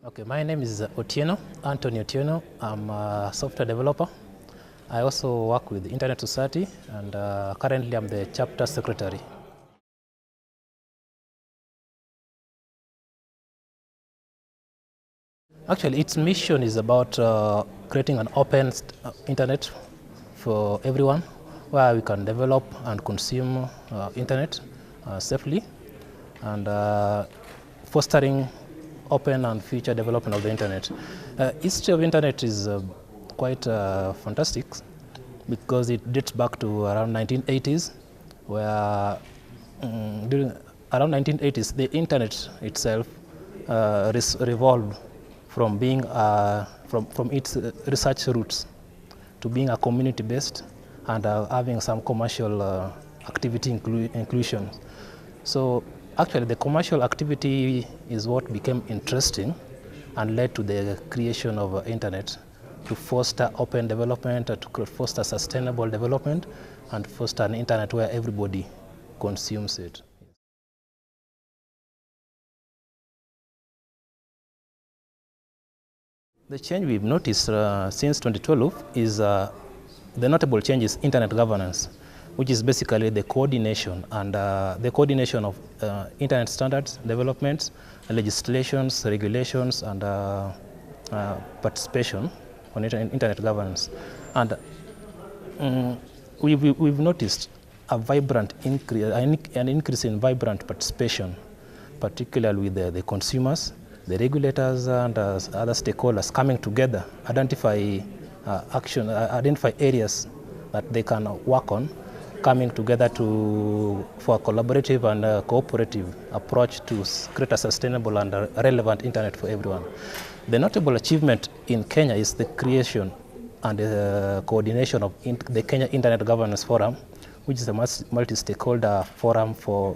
Okay, my name is Otieno, Antony Otieno. I'm a software developer. I also work with the Internet Society, and currently I'm the chapter secretary. Actually, its mission is about creating an open internet for everyone, where we can develop and consume internet safely, and fostering open and future development of the internet. History of internet is quite fantastic, because it dates back to around 1980s, where during around 1980s the internet itself revolved from being from its research roots to being a community-based and having some commercial activity inclusion. So actually the commercial activity is what became interesting and led to the creation of internet to foster open development, to foster sustainable development, and foster an internet where everybody consumes it. The change we've noticed since 2012 is the notable change is internet governance, which is basically the coordination and the coordination of internet standards, developments, legislations, regulations, and participation on internet governance. And we've noticed a vibrant increase, an increase in vibrant participation, particularly with the consumers, the regulators, and other stakeholders coming together, identify identify areas that they can work on, coming together for a collaborative and cooperative approach to create a sustainable and relevant internet for everyone. The notable achievement in Kenya is the creation and coordination of the Kenya Internet Governance Forum, which is a multi-stakeholder forum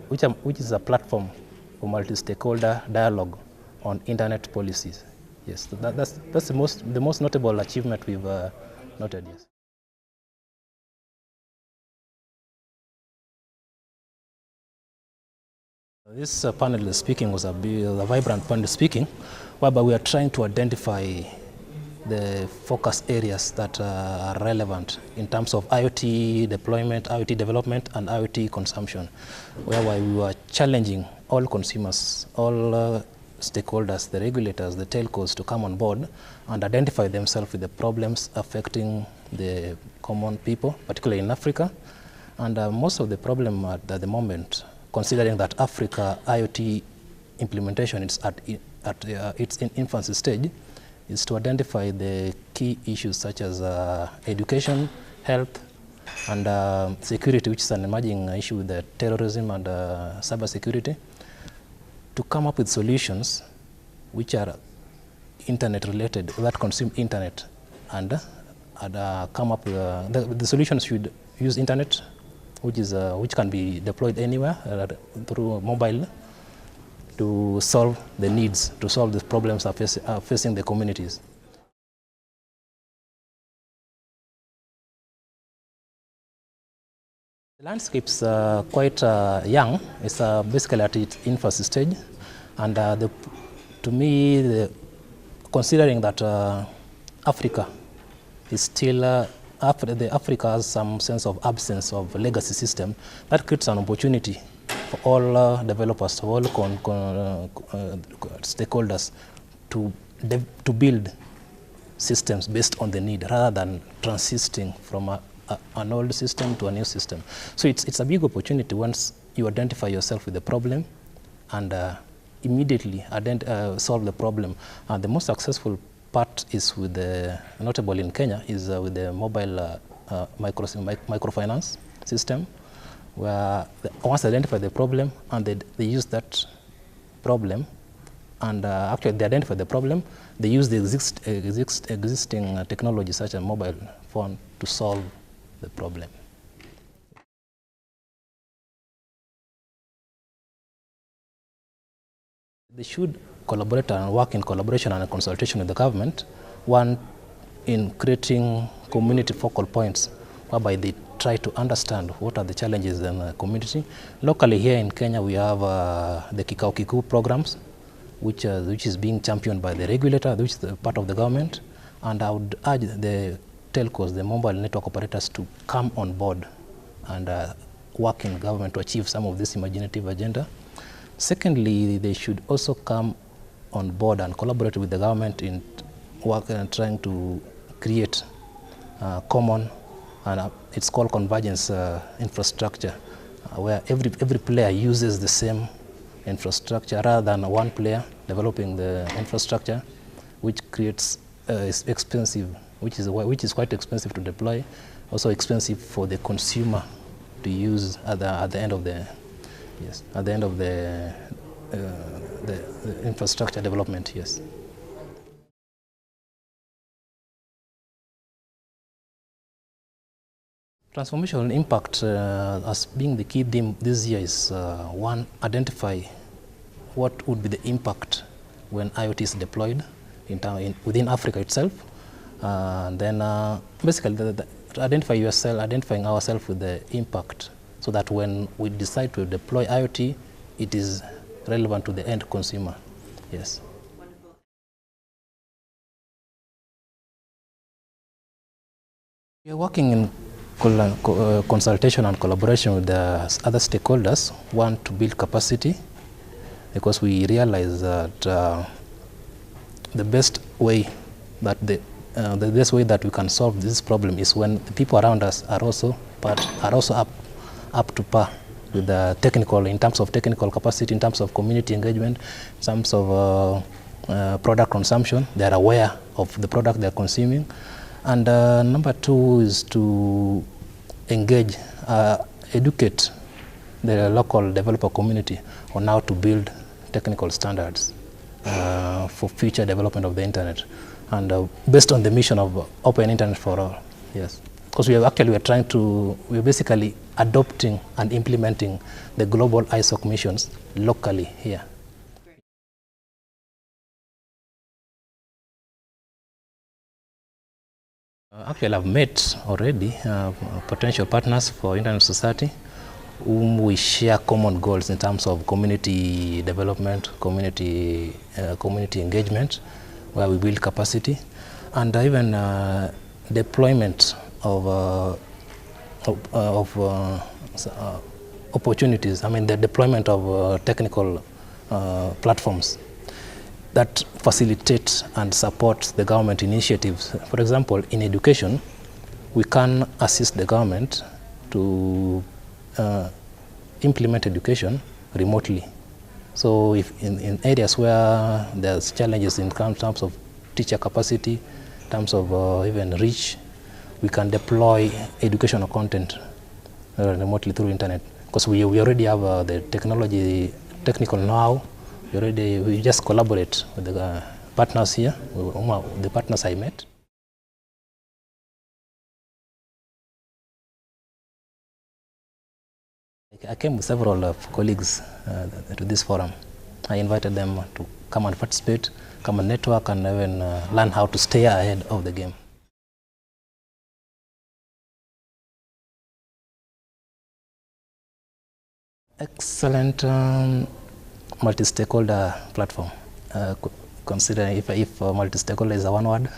which is a platform for multi-stakeholder dialogue on internet policies. Yes, that's the most notable achievement we've noted. Yes. This panel speaking was a vibrant panel speaking, whereby we are trying to identify the focus areas that are relevant in terms of IoT deployment, IoT development, and IoT consumption, whereby we were challenging all consumers, all stakeholders, the regulators, the telcos, to come on board and identify themselves with the problems affecting the common people, particularly in Africa. And most of the problem at the moment, considering that Africa IoT implementation is at its infancy stage, is to identify the key issues such as education, health, and security, which is an emerging issue with the terrorism and cyber security, to come up with solutions which are internet related, that consume internet, and come up with the solutions should use internet, which can be deployed anywhere through mobile, to solve the needs, to solve the problems facing the communities. The landscape's quite young. It's basically at its infancy stage, and to me, considering that Africa is still Africa has some sense of absence of legacy system, that creates an opportunity for all developers, for all stakeholders to build systems based on the need, rather than transiting from an old system to a new system. So it's a big opportunity once you identify yourself with the problem and immediately solve the problem. The most successful part is with notable in Kenya is with the mobile microfinance system, where once they identify the problem and they use that problem, and actually they identify the problem, they use the existing technology such as mobile phone to solve the problem. They should collaborate and work in collaboration and consultation with the government, one in creating community focal points, whereby they try to understand what are the challenges in the community. Locally here in Kenya, we have the Kikao Kiku programs, which is being championed by the regulator, which is the part of the government. And I would urge the telcos, the mobile network operators, to come on board and work in government to achieve some of this imaginative agenda. Secondly, they should also come on board and collaborate with the government in work and trying to create common, and it's called convergence infrastructure, where every player uses the same infrastructure rather than one player developing the infrastructure, which creates is expensive, which is quite expensive to deploy, also expensive for the consumer to use at the end of the infrastructure development. Yes. Transformational impact as being the key theme this year is one, identify what would be the impact when IoT is deployed within Africa itself. Then basically identifying ourselves with the impact, so that when we decide to deploy IoT, it is relevant to the end consumer. Yes. Wonderful. We are working in consultation and collaboration with the other stakeholders. One, to build capacity, because we realize that the best way that we can solve this problem is when the people around us are also up to par with the technical, in terms of technical capacity, in terms of community engagement, in terms of product consumption. They are aware of the product they are consuming. And number two is to engage, educate the local developer community on how to build technical standards for future development of the internet, and based on the mission of open internet for all. Yes, because we're basically adopting and implementing the global ISOC missions locally here. Actually, I've met already potential partners for Internet Society, whom we share common goals in terms of community development, community engagement, where we build capacity, and even deployment of opportunities. I mean, the deployment of technical platforms that facilitate and support the government initiatives. For example, in education, we can assist the government to implement education remotely. So if in areas where there's challenges in terms of teacher capacity, in terms of even reach, we can deploy educational content remotely through internet, because we already have the technical know-how. We just collaborate with the partners here, the partners I met. I came with several colleagues to this forum. I invited them to come and participate, come and network, and even learn how to stay ahead of the game. Excellent multi-stakeholder platform. Considering if multi-stakeholder is a one word,